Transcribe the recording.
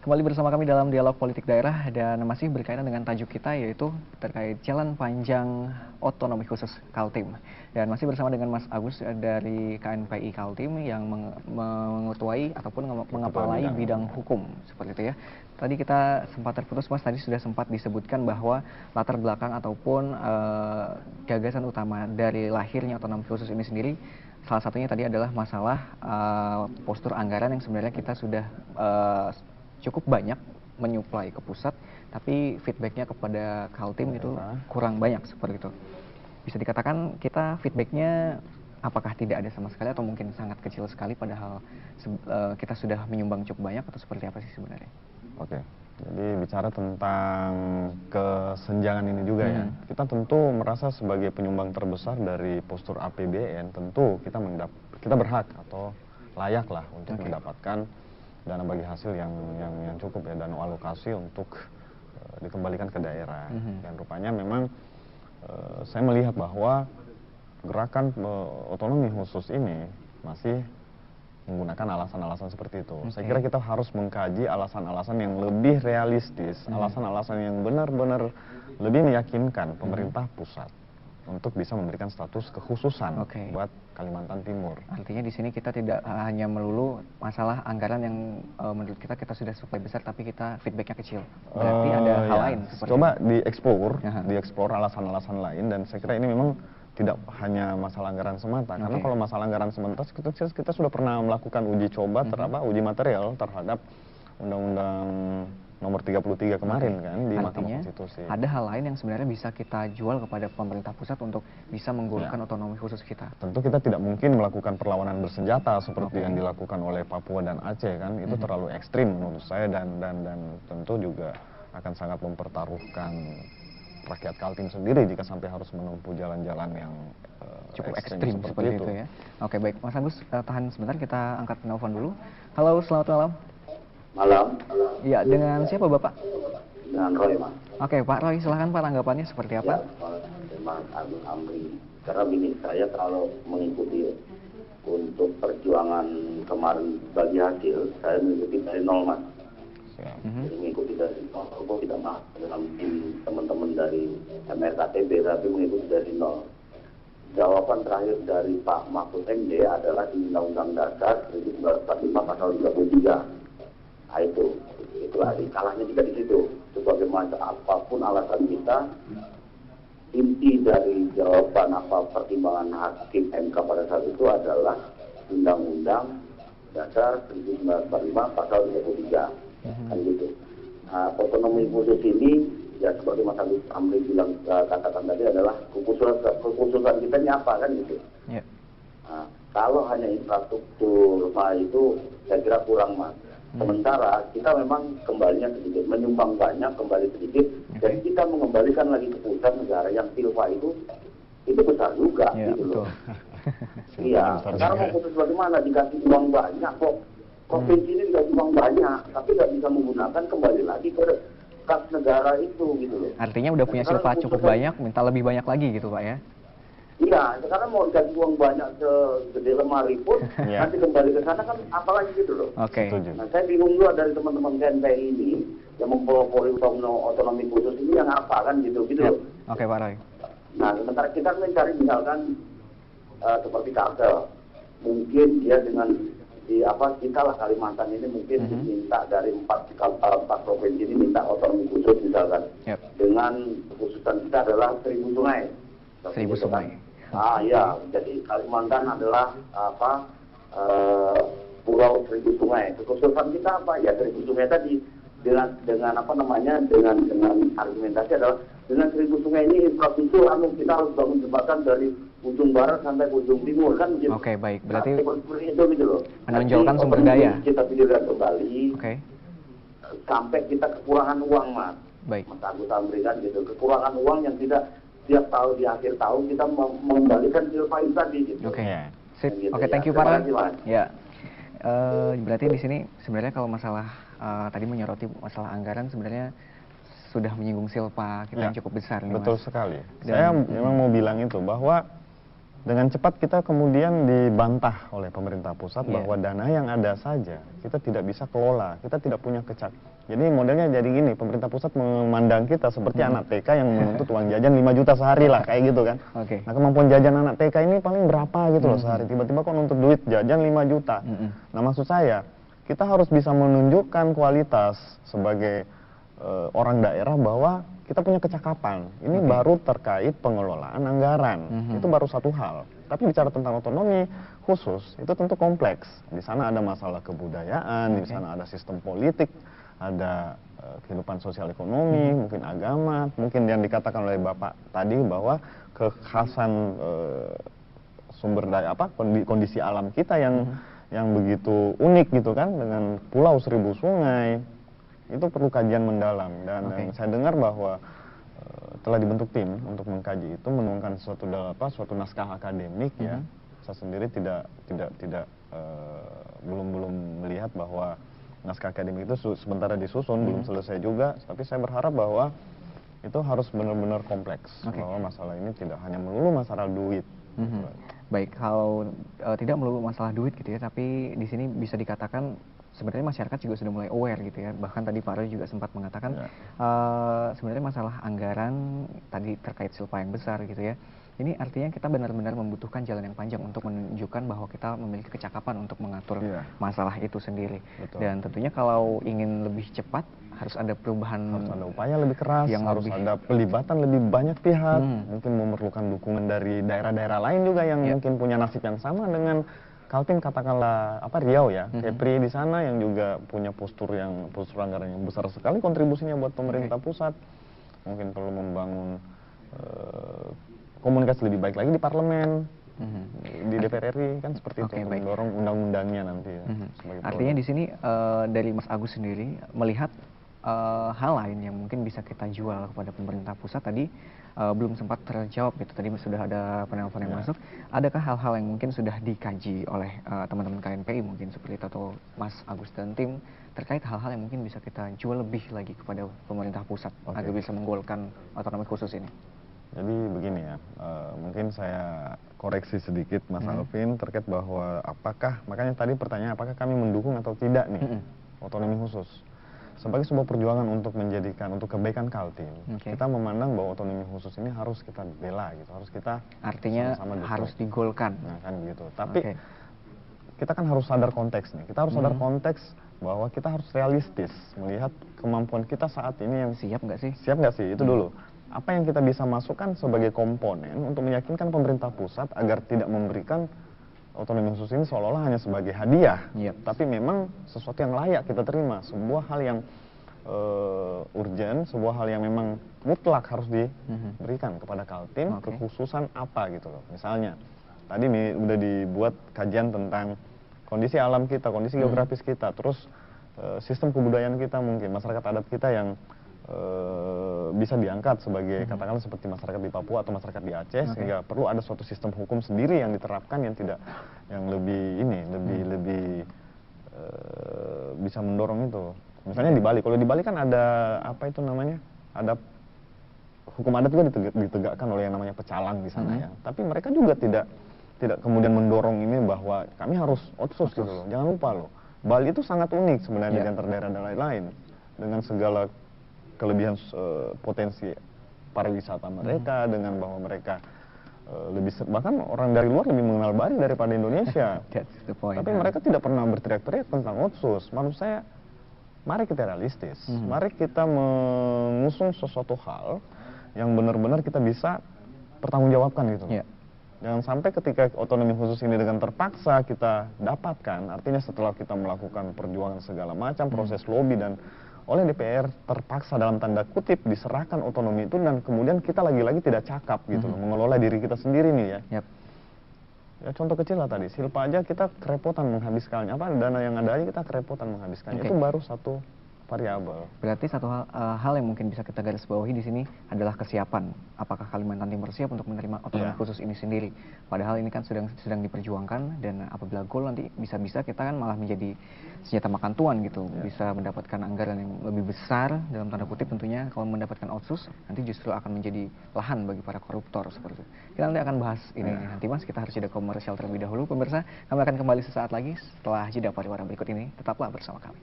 Kembali bersama kami dalam Dialog Politik Daerah dan masih berkaitan dengan tajuk kita yaitu terkait Jalan Panjang Otonomi Khusus Kaltim. Dan masih bersama dengan Mas Agus dari KNPI Kaltim yang mengetuai ataupun mengepalai bidang hukum seperti itu ya. Tadi kita sempat terputus Mas, tadi sudah sempat disebutkan bahwa latar belakang ataupun gagasan utama dari lahirnya otonomi khusus ini sendiri salah satunya tadi adalah masalah postur anggaran yang sebenarnya kita sudah cukup banyak menyuplai ke pusat, tapi feedbacknya kepada Kaltim itu kurang banyak seperti itu. Bisa dikatakan kita feedbacknya apakah tidak ada sama sekali atau mungkin sangat kecil sekali, padahal kita sudah menyumbang cukup banyak, atau seperti apa sih sebenarnya? Oke, jadi bicara tentang kesenjangan ini juga ya, kita tentu merasa sebagai penyumbang terbesar dari postur APBN, tentu kita berhak atau layak lah untuk mendapatkan dana bagi hasil yang cukup ya, dana alokasi untuk dikembalikan ke daerah. Dan rupanya memang saya melihat bahwa gerakan otonomi khusus ini masih menggunakan alasan-alasan seperti itu. Saya kira kita harus mengkaji alasan-alasan yang lebih realistis, alasan-alasan yang benar-benar lebih meyakinkan pemerintah pusat untuk bisa memberikan status kekhususan buat Kalimantan Timur. Artinya di sini kita tidak hanya melulu masalah anggaran yang menurut kita sudah supply besar, tapi kita feedbacknya kecil. Berarti ada hal lain. Coba dieksplor alasan-alalan lain, dan saya kira ini memang tidak hanya masalah anggaran semata. Karena kalau masalah anggaran semata, kita sudah pernah melakukan uji coba, uji material terhadap Undang-Undang nomor 33 kemarin kan di Mahkamah Konstitusi. Ada hal lain yang sebenarnya bisa kita jual kepada pemerintah pusat untuk bisa menggulirkan otonomi khusus kita. Tentu kita tidak mungkin melakukan perlawanan bersenjata seperti yang dilakukan oleh Papua dan Aceh kan, itu terlalu ekstrim menurut saya, dan tentu juga akan sangat mempertaruhkan rakyat Kaltim sendiri jika sampai harus menempuh jalan-jalan yang cukup ekstrim seperti itu ya. Oke, baik Mas Agus, tahan sebentar, kita angkat telepon dulu. Halo, selamat malam. Malam. Ya, dengan siapa Bapak? Dengan Roy, Mas. Oke, Pak Roy, silahkan Pak, tanggapannya seperti apa? Ya, Mas Agus Amri. Karena begini, saya kalau mengikuti untuk perjuangan kemarin bagi hasil, saya mengikuti dari nol, Mas. Jadi mengikuti dari nol, aku tidak masuk dalam tim teman-teman dari MRKTB, tapi mengikuti dari nol. Jawaban terakhir dari Pak Mahfud MD adalah di Undang-Undang Dasar 1945 pasal 33. Nah, itulah kalahnya juga di situ. Sebagaimana apapun alasan kita, inti dari jawaban apa pertimbangan hakim MK pada saat itu adalah Undang-Undang Dasar 1945 pasal 33. Kan gitu. Nah, otonomi khusus ini ya sebagai Mas Agus Amri bilang katakan tadi adalah kekhususan kita ini apa kan gitu. Nah, kalau hanya infrastruktur itu saya kira kurang, Mas. Sementara kita memang kembalinya sedikit, menyumbang banyak, kembali sedikit, dan kita mengembalikan lagi ke pusat negara yang silva itu besar juga, gitu loh. Iya, sekarang mau putus bagaimana, dikasih uang banyak kok, provinsi ini dikasih uang banyak, tapi nggak bisa menggunakan, kembali lagi ke kas negara itu, gitu loh. Artinya udah punya silva cukup banyak, minta lebih banyak lagi gitu Pak ya? Iya, sekarang mau dikasih uang banyak segede lemari pun, nanti kembali ke sana kan apalagi gitu loh. Nah, saya bingung juga dari teman-teman KNPI ini yang mempelopori otonomi khusus ini yang apa kan gitu loh. Oke, Pak Roy. Nah, sementara kita mencari misalkan seperti Kalsel, mungkin dia dengan kita lah Kalimantan ini mungkin minta dari empat provinsi ini minta otonomi khusus misalkan, dengan kekhususan kita adalah 1000 sungai. 1000 sungai. Ya, jadi Kalimantan adalah pulau 1000 sungai. Kekhususan kita apa? Ya 1000 sungai tadi dengan argumentasi adalah dengan 1000 sungai ini infrastruktur kita harus bangun jembatan dari ujung barat sampai ujung timur kan gitu. Oke, baik. Berarti itu gitu loh. menonjolkan sumber daya. Kita pilihkan kembali. Sampai kita kekurangan uang, Mas. Baik. Mas Agus Amri kan gitu. Kekurangan uang yang tidak tiap tahun di akhir tahun kita mengembalikan silva itu tadi gitu. Oke. Gitu, Oke, thank you Pak Roy. Ya. Berarti di sini sebenarnya kalau masalah tadi menyoroti masalah anggaran sebenarnya sudah menyinggung silpa kita yang cukup besar nih, Betul sekali. Saya memang mau bilang itu bahwa dengan cepat kita kemudian dibantah oleh pemerintah pusat bahwa dana yang ada saja kita tidak bisa kelola, kita tidak punya Jadi modelnya jadi gini, pemerintah pusat memandang kita seperti anak TK yang menuntut uang jajan 5 juta sehari lah, kayak gitu kan. Nah, kemampuan jajan anak TK ini paling berapa gitu loh sehari, tiba-tiba kok nuntut duit jajan 5 juta. Nah, maksud saya, kita harus bisa menunjukkan kualitas sebagai orang daerah bahwa kita punya kecakapan. Ini baru terkait pengelolaan anggaran. Itu baru satu hal. Tapi bicara tentang otonomi khusus, itu tentu kompleks. Di sana ada masalah kebudayaan, di sana ada sistem politik, ada kehidupan sosial ekonomi, mungkin agama, mungkin yang dikatakan oleh Bapak tadi bahwa kekhasan sumber daya kondisi alam kita yang begitu unik gitu kan, dengan pulau 1000 sungai. Itu perlu kajian mendalam dan saya dengar bahwa telah dibentuk tim untuk mengkaji itu, menuangkan suatu naskah akademik ya. Saya sendiri belum melihat bahwa naskah akademik itu sementara disusun, belum selesai juga, tapi saya berharap bahwa itu harus benar-benar kompleks, bahwa masalah ini tidak hanya melulu masalah duit. Baik, kalau tidak melulu masalah duit gitu ya, tapi di sini bisa dikatakan sebenarnya masyarakat juga sudah mulai aware gitu ya. Bahkan tadi Pak Roy juga sempat mengatakan sebenarnya masalah anggaran tadi terkait silpa yang besar gitu ya. Ini artinya kita benar-benar membutuhkan jalan yang panjang untuk menunjukkan bahwa kita memiliki kecakapan untuk mengatur masalah itu sendiri. Dan tentunya kalau ingin lebih cepat harus ada perubahan, harus ada upaya lebih keras, harus ada pelibatan lebih banyak pihak, mungkin memerlukan dukungan dari daerah-daerah lain juga yang mungkin punya nasib yang sama dengan Kaltim, katakanlah Riau ya, Kepri di sana yang juga punya postur anggaran yang besar sekali kontribusinya buat pemerintah pusat. Mungkin perlu membangun komunikasi lebih baik lagi di parlemen, di DPR RI kan seperti itu, mendorong undang-undangnya nanti ya. Artinya di sini dari Mas Agus sendiri melihat hal lain yang mungkin bisa kita jual kepada pemerintah pusat tadi belum sempat terjawab gitu. Tadi sudah ada penelpon yang masuk. Adakah hal-hal yang mungkin sudah dikaji oleh teman-teman KNPI mungkin seperti itu, atau Mas Agus dan tim terkait hal-hal yang mungkin bisa kita jual lebih lagi kepada pemerintah pusat agar bisa menggolkan otonomi khusus ini? Jadi begini ya, mungkin saya koreksi sedikit Mas Alvin terkait bahwa makanya tadi pertanyaan apakah kami mendukung atau tidak nih otonomi khusus. Sebagai sebuah perjuangan untuk kebaikan Kaltim, kita memandang bahwa otonomi khusus ini harus kita bela gitu, harus kita sama-sama harus digolkan. Nah kan gitu. Tapi kita kan harus sadar konteks nih. Kita harus sadar konteks bahwa kita harus realistis melihat kemampuan kita saat ini yang siap nggak sih? Siap nggak sih? Itu dulu. Apa yang kita bisa masukkan sebagai komponen untuk meyakinkan pemerintah pusat agar tidak memberikan otonomi khusus ini seolah-olah hanya sebagai hadiah, tapi memang sesuatu yang layak kita terima, sebuah hal yang urgent, sebuah hal yang memang mutlak harus diberikan kepada Kaltim, kekhususan apa gitu loh. Misalnya, tadi udah dibuat kajian tentang kondisi alam kita, kondisi geografis kita, terus sistem kebudayaan kita mungkin, masyarakat adat kita yang bisa diangkat sebagai katakanlah seperti masyarakat di Papua atau masyarakat di Aceh, sehingga perlu ada suatu sistem hukum sendiri yang diterapkan yang lebih bisa mendorong itu. Misalnya di Bali, kalau di Bali kan ada ada hukum adat juga ditegakkan oleh yang namanya pecalang di sana ya. Tapi mereka juga tidak kemudian mendorong ini bahwa kami harus otsus gitu loh. Jangan lupa loh, Bali itu sangat unik sebenarnya di antara daerah lain dengan segala kelebihan potensi pariwisata mereka, dengan bahwa mereka bahkan orang dari luar lebih mengenal Bali daripada Indonesia. Tapi mereka tidak pernah berteriak-teriak tentang otsus. Menurut saya, mari kita realistis, mari kita mengusung sesuatu hal yang benar-benar kita bisa pertanggungjawabkan gitu. Jangan sampai ketika otonomi khusus ini dengan terpaksa kita dapatkan, artinya setelah kita melakukan perjuangan segala macam, proses lobby dan oleh DPR terpaksa dalam tanda kutip diserahkan otonomi itu, dan kemudian kita lagi-lagi tidak cakap gitu loh, mengelola diri kita sendiri nih ya. Ya contoh kecil lah tadi, silpa aja kita kerepotan menghabiskannya, dana yang ada aja kita kerepotan menghabiskannya. Itu baru satu variabel. Berarti satu hal yang mungkin bisa kita garis bawahi di sini adalah kesiapan. Apakah Kalimantan Timur siap untuk menerima otonomi khusus ini sendiri? Padahal ini kan sedang diperjuangkan, dan apabila goal nanti bisa-bisa kita kan malah menjadi senjata makan tuan gitu, bisa mendapatkan anggaran yang lebih besar dalam tanda kutip tentunya. Kalau mendapatkan otsus nanti justru akan menjadi lahan bagi para koruptor seperti itu. Kita nanti akan bahas ini nanti Mas, kita harus jeda komersial terlebih dahulu. Pemirsa, kami akan kembali sesaat lagi setelah jeda pariwara berikut ini. Tetaplah bersama kami.